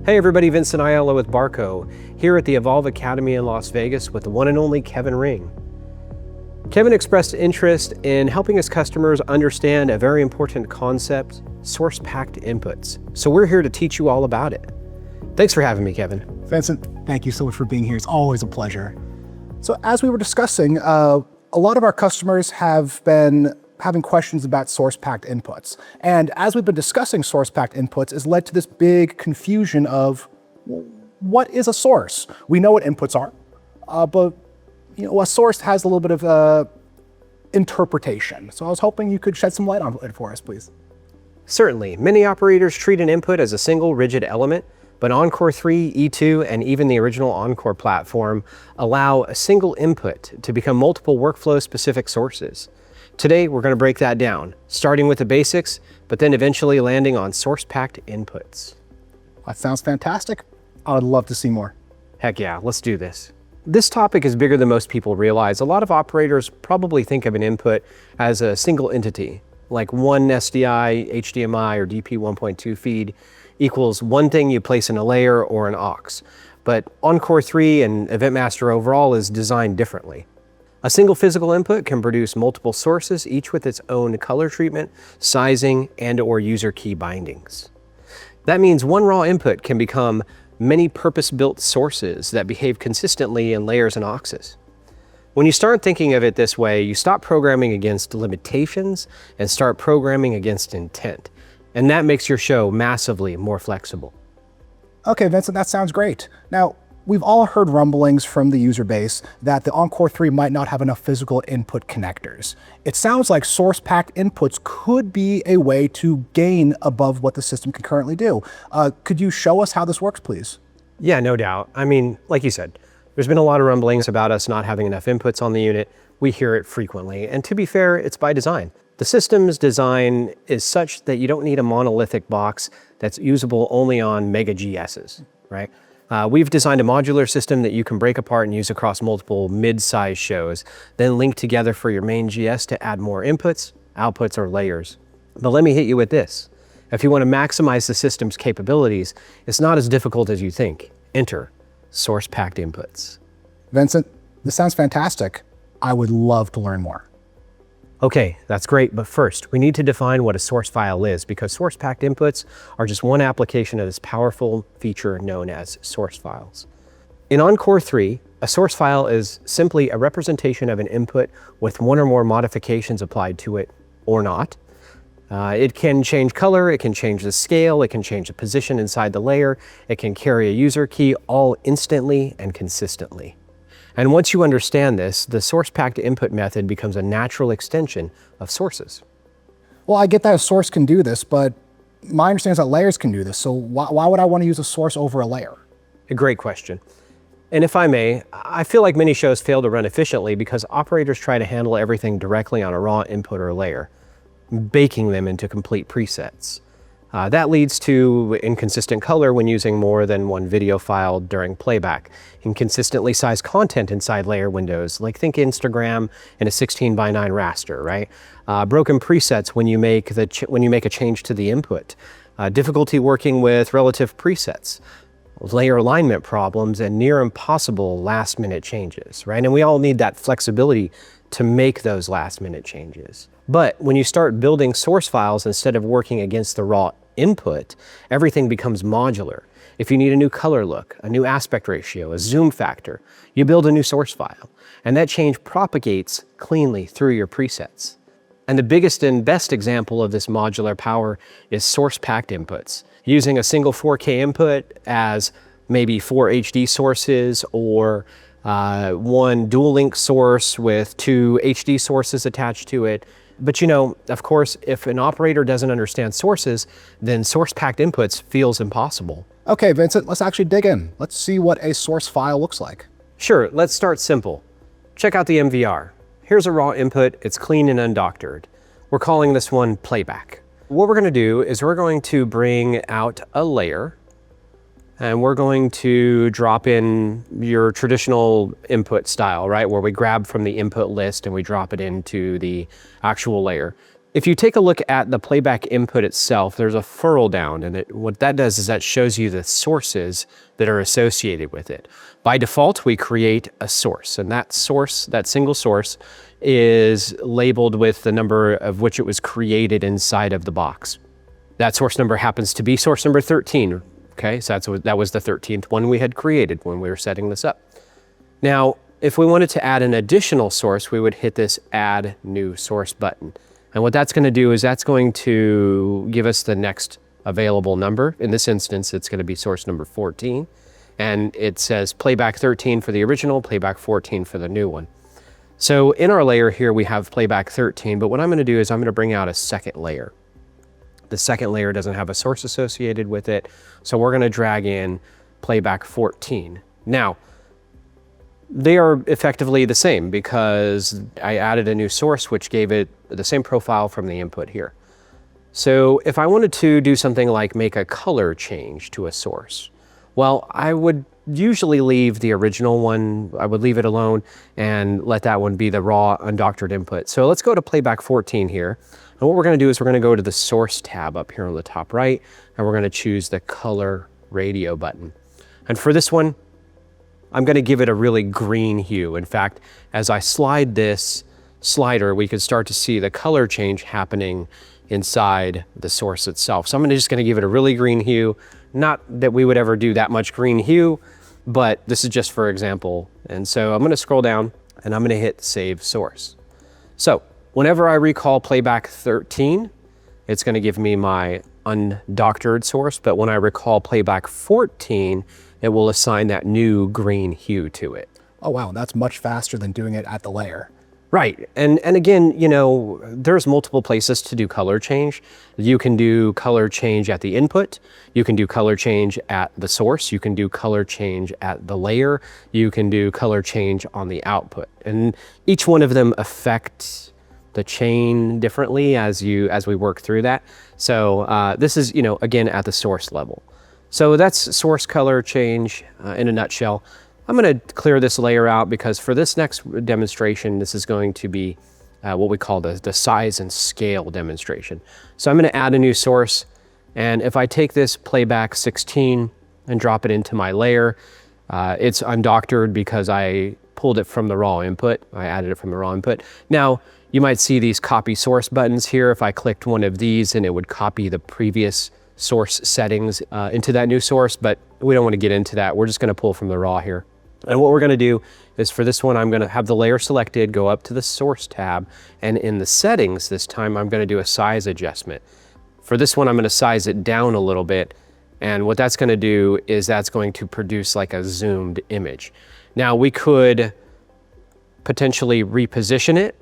Hey everybody, Vincent Ayala with Barco, here at the Evolve Academy in Las Vegas with the one and only Kevin Ring. Kevin expressed interest in helping his customers understand a very important concept, source-packed inputs. So we're here to teach you all about it. Thanks for having me, Kevin. Vincent, thank you so much for being here. It's always a pleasure. So as we were discussing, a lot of our customers have been having questions about source-packed inputs. And as we've been discussing source-packed inputs, has led to this big confusion of, well, what is a source? We know what inputs are, but a source has a little bit of interpretation. So I was hoping you could shed some light on it for us, please. Certainly. Many operators treat an input as a single rigid element, but Encore3, E2, and even the original Encore platform allow a single input to become multiple workflow-specific sources. Today, we're going to break that down, starting with the basics, but then eventually landing on source-packed inputs. That sounds fantastic. I would love to see more. Heck yeah, let's do this. This topic is bigger than most people realize. A lot of operators probably think of an input as a single entity, like one SDI, HDMI, or DP 1.2 feed equals one thing you place in a layer or an aux. But Encore3 and Event Master overall is designed differently. A single physical input can produce multiple sources, each with its own color treatment, sizing, and/or user key bindings. That means one raw input can become many purpose-built sources that behave consistently in layers and auxes. When you start thinking of it this way, you stop programming against limitations and start programming against intent. And that makes your show massively more flexible. Okay, Vincent, that sounds great. Now, we've all heard rumblings from the user base that the Encore3 might not have enough physical input connectors. It sounds like source-packed inputs could be a way to gain above what the system can currently do. Could you show us how this works, please? Yeah, no doubt. I mean, like you said, there's been a lot of rumblings about us not having enough inputs on the unit. We hear it frequently, and to be fair, it's by design. The system's design is such that you don't need a monolithic box that's usable only on mega GSs, right? We've designed a modular system that you can break apart and use across multiple mid-size shows, then link together for your main GS to add more inputs, outputs, or layers. But let me hit you with this. If you want to maximize the system's capabilities, it's not as difficult as you think. Enter source-packed inputs. Vincent, this sounds fantastic. I would love to learn more. Okay, that's great, but first, we need to define what a source file is because source-packed inputs are just one application of this powerful feature known as source files. In Encore3, a source file is simply a representation of an input with one or more modifications applied to it or not. It can change color, it can change the scale, it can change the position inside the layer, it can carry a user key all instantly and consistently. And once you understand this, the source-packed input method becomes a natural extension of sources. Well, I get that a source can do this, but my understanding is that layers can do this. So why would I want to use a source over a layer? A great question. And if I may, I feel like many shows fail to run efficiently because operators try to handle everything directly on a raw input or layer, baking them into complete presets. That leads to inconsistent color when using more than one video file during playback, inconsistently sized content inside layer windows, like think Instagram in a 16:9 raster, right? Broken presets when you make a change to the input, difficulty working with relative presets, layer alignment problems, and near impossible last-minute changes, right? And we all need that flexibility to make those last-minute changes. But when you start building source files instead of working against the raw input, everything becomes modular. If you need a new color look, a new aspect ratio, a zoom factor, you build a new source file, and that change propagates cleanly through your presets. And the biggest and best example of this modular power is source-packed inputs, using a single 4K input as maybe 4 HD sources or one dual link source with 2 HD sources attached to it. But of course, if an operator doesn't understand sources, then source-packed inputs feels impossible. Okay, Vincent, let's actually dig in. Let's see what a source file looks like. Sure, let's start simple. Check out the MVR. Here's a raw input, it's clean and undoctored. We're calling this one playback. What we're gonna do is we're going to bring out a layer and we're going to drop in your traditional input style, right? Where we grab from the input list and we drop it into the actual layer. If you take a look at the playback input itself, there's a furl down, and what that does is that shows you the sources that are associated with it. By default, we create a source, and that source, that single source, is labeled with the number of which it was created inside of the box. That source number happens to be source number 13. Okay, so that was the 13th one we had created when we were setting this up. Now, if we wanted to add an additional source, we would hit this Add New Source button. And what that's going to do is that's going to give us the next available number. In this instance, it's going to be source number 14. And it says playback 13 for the original, playback 14 for the new one. So in our layer here, we have playback 13, but what I'm going to do is I'm going to bring out a second layer. The second layer doesn't have a source associated with it, so we're going to drag in playback 14. Now, they are effectively the same because I added a new source which gave it the same profile from the input here. So if I wanted to do something like make a color change to a source, well, I would usually leave the original one, I would leave it alone and let that one be the raw undoctored input. So let's go to playback 14 here. And what we're going to do is we're going to go to the source tab up here on the top right, and we're going to choose the color radio button. And for this one, I'm going to give it a really green hue. In fact, as I slide this slider, we can start to see the color change happening inside the source itself. So I'm just going to give it a really green hue. Not that we would ever do that much green hue, but this is just for example. And so I'm going to scroll down and I'm going to hit Save Source. So whenever I recall playback 13, it's going to give me my undoctored source, but when I recall playback 14, it will assign that new green hue to it. Oh wow, that's much faster than doing it at the layer. Right, and again, you know, there's multiple places to do color change. You can do color change at the input, you can do color change at the source, you can do color change at the layer, you can do color change on the output. And each one of them affect the chain differently as we work through that. So this is, you know, again, at the source level. So that's source color change in a nutshell. I'm going to clear this layer out because for this next demonstration, this is going to be what we call the size and scale demonstration. So I'm going to add a new source, and if I take this playback 16 and drop it into my layer, it's undoctored because I pulled it from the raw input. I added it from the raw input. Now, you might see these copy source buttons here. If I clicked one of these, and it would copy the previous source settings into that new source, but we don't want to get into that. We're just going to pull from the raw here. And what we're going to do is for this one, I'm going to have the layer selected, go up to the source tab, and in the settings this time, I'm going to do a size adjustment. For this one, I'm going to size it down a little bit, and what that's going to do is that's going to produce like a zoomed image. Now we could potentially reposition it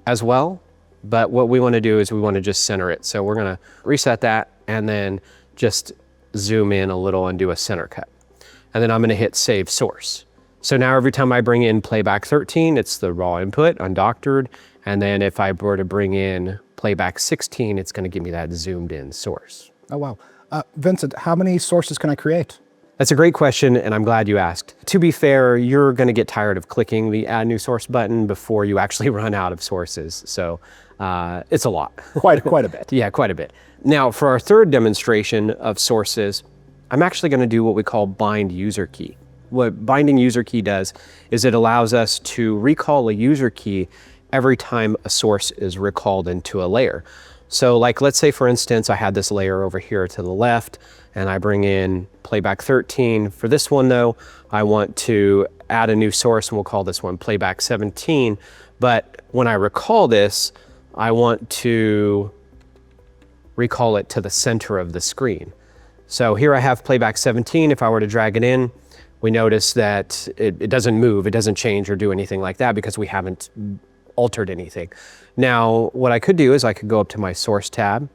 as well, but what we want to do is we want to just center it. So we're going to reset that and then just zoom in a little and do a center cut. And then I'm going to hit Save Source. So now every time I bring in playback 13, it's the raw input, undoctored. And then if I were to bring in playback 16, it's going to give me that zoomed in source. Oh wow. Vincent, how many sources can I create? That's a great question, and I'm glad you asked. To be fair, you're going to get tired of clicking the Add New Source button before you actually run out of sources. So it's a lot. Quite a bit. Yeah, quite a bit. Now, for our third demonstration of sources, I'm actually going to do what we call bind user key. What binding user key does is it allows us to recall a user key every time a source is recalled into a layer. So like, let's say for instance, I had this layer over here to the left and I bring in playback 13. For this one though, I want to add a new source and we'll call this one playback 17. But when I recall this, I want to recall it to the center of the screen. So here I have playback 17. If I were to drag it in, we notice that it doesn't move, it doesn't change or do anything like that because we haven't altered anything. Now, what I could do is I could go up to my source tab,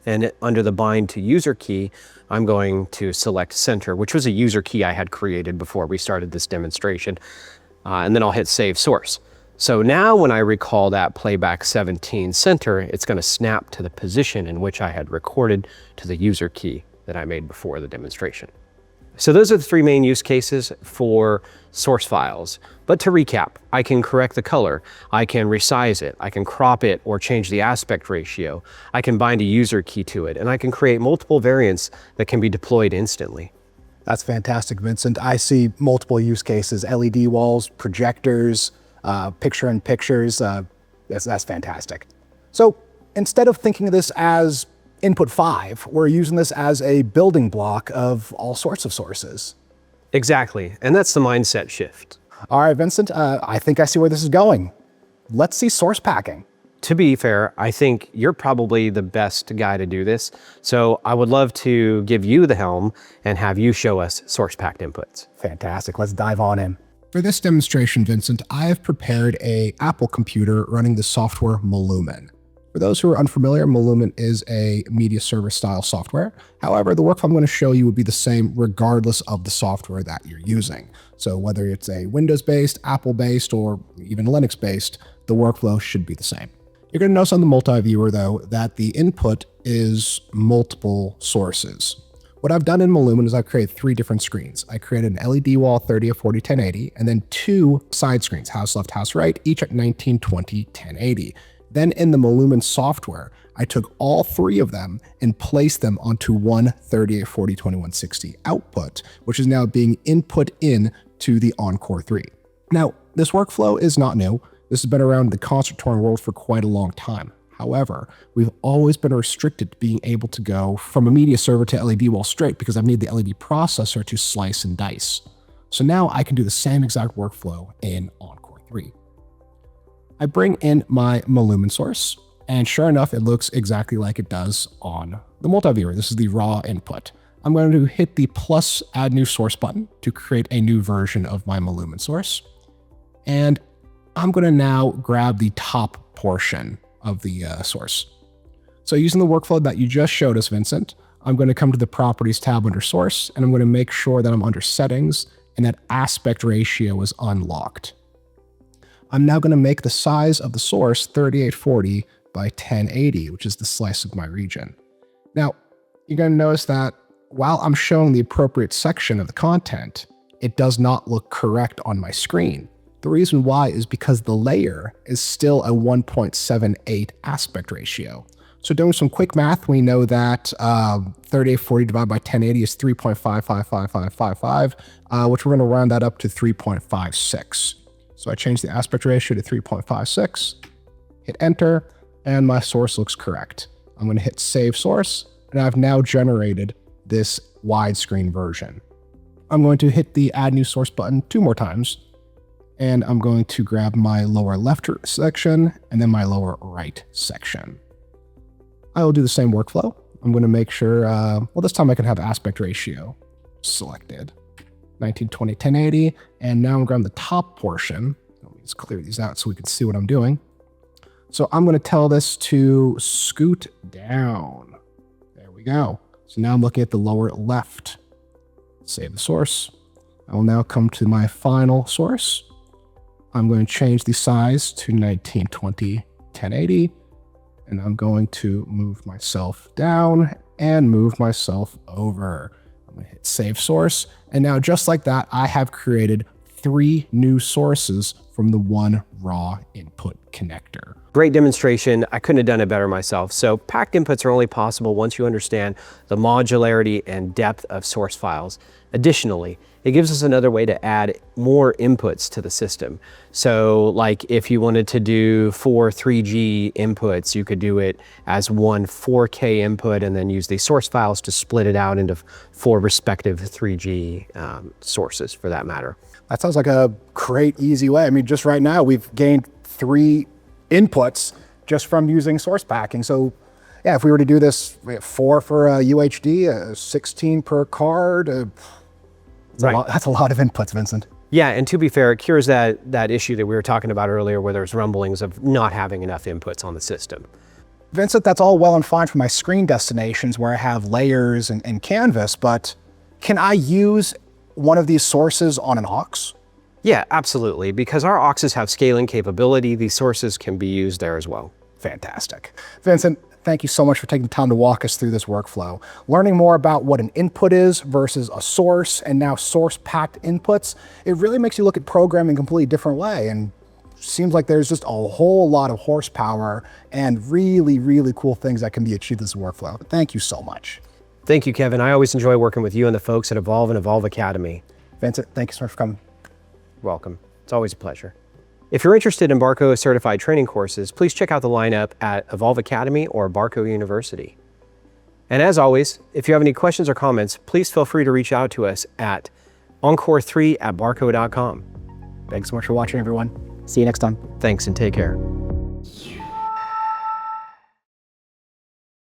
and under the bind to user key, I'm going to select center, which was a user key I had created before we started this demonstration. And then I'll hit Save Source. So now when I recall that playback 17 center, it's going to snap to the position in which I had recorded to the user key that I made before the demonstration. So those are the three main use cases for source files. But to recap, I can correct the color, I can resize it, I can crop it or change the aspect ratio, I can bind a user key to it, and I can create multiple variants that can be deployed instantly. That's fantastic, Vincent. I see multiple use cases: LED walls, projectors, picture-in-pictures. That's fantastic. So instead of thinking of this as input 5, we're using this as a building block of all sorts of sources. Exactly, and that's the mindset shift. All right, Vincent, I think I see where this is going. Let's see source packing. To be fair, I think you're probably the best guy to do this, so I would love to give you the helm and have you show us source packed inputs. Fantastic, let's dive on in. For this demonstration, Vincent, I have prepared an Apple computer running the software Malumen. For those who are unfamiliar, Malumen is a media server style software. However, the workflow I'm going to show you would be the same regardless of the software that you're using. So whether it's a Windows-based, Apple-based, or even Linux-based, the workflow should be the same. You're going to notice on the multi-viewer, though, that the input is multiple sources. What I've done in Malumen is I've created 3 different screens. I created an LED wall 3040 1080, and then 2 side screens, house left, house right, each at 1920 1080. Then in the Malumen software, I took all 3 of them and placed them onto one 3840 2160 output, which is now being input in to the Encore3. Now, this workflow is not new. This has been around in the concert touring world for quite a long time. However, we've always been restricted to being able to go from a media server to LED wall straight because I've needed the LED processor to slice and dice. So now I can do the same exact workflow in Encore3. I bring in my Malumen source, and sure enough, it looks exactly like it does on the multi-viewer. This is the raw input. I'm going to hit the plus add new source button to create a new version of my Malumen source. And I'm going to now grab the top portion of the source. So using the workflow that you just showed us, Vincent, I'm going to come to the Properties tab under Source, and I'm going to make sure that I'm under Settings and that aspect ratio is unlocked. I'm now going to make the size of the source 3840 by 1080, which is the slice of my region. Now, you're going to notice that while I'm showing the appropriate section of the content, it does not look correct on my screen. The reason why is because the layer is still a 1.78 aspect ratio. So doing some quick math, we know that 3840 divided by 1080 is 3.555555, which we're going to round that up to 3.56. So I change the aspect ratio to 3.56, hit enter, and my source looks correct. I'm going to hit save source, and I've now generated this widescreen version. I'm going to hit the add new source button 2 more times, and I'm going to grab my lower left section and then my lower right section. I will do the same workflow. I'm going to make sure, well, this time I can have aspect ratio selected. 1920 1080, and now I'm grabbing the top portion. Let me just clear these out so we can see what I'm doing. So I'm going to tell this to scoot down. There we go. So now I'm looking at the lower left. Save the source. I will now come to my final source. I'm going to change the size to 1920 1080, and I'm going to move myself down and move myself over. I'm going to hit save source. And now just like that, I have created 3 new sources from the one raw input connector. Great demonstration. I couldn't have done it better myself. So packed inputs are only possible once you understand the modularity and depth of source files. Additionally, it gives us another way to add more inputs to the system. So like if you wanted to do 4 3G inputs, you could do it as one 4K input and then use the source files to split it out into 4 respective 3G sources for that matter. That sounds like a great, easy way. I mean, just right now, we've gained 3 inputs just from using source packing. So yeah, if we were to do this 4 for UHD, 16 per card, that's a lot of inputs, Vincent. Yeah, and to be fair, it cures that issue that we were talking about earlier where there's rumblings of not having enough inputs on the system. Vincent, that's all well and fine for my screen destinations where I have layers and canvas, but can I use one of these sources on an aux? Yeah, absolutely. Because our auxes have scaling capability, these sources can be used there as well. Fantastic. Vincent, thank you so much for taking the time to walk us through this workflow. Learning more about what an input is versus a source, and now source-packed inputs, it really makes you look at programming in a completely different way, and seems like there's just a whole lot of horsepower and really, really cool things that can be achieved in this workflow. Thank you so much. Thank you, Kevin. I always enjoy working with you and the folks at Evolve and Evolve Academy. Vincent, thank you so much for coming. Welcome. It's always a pleasure. If you're interested in Barco certified training courses, please check out the lineup at Evolve Academy or Barco University. And as always, if you have any questions or comments, please feel free to reach out to us at Encore3@barco.com. Thanks so much for watching, everyone. See you next time. Thanks and take care.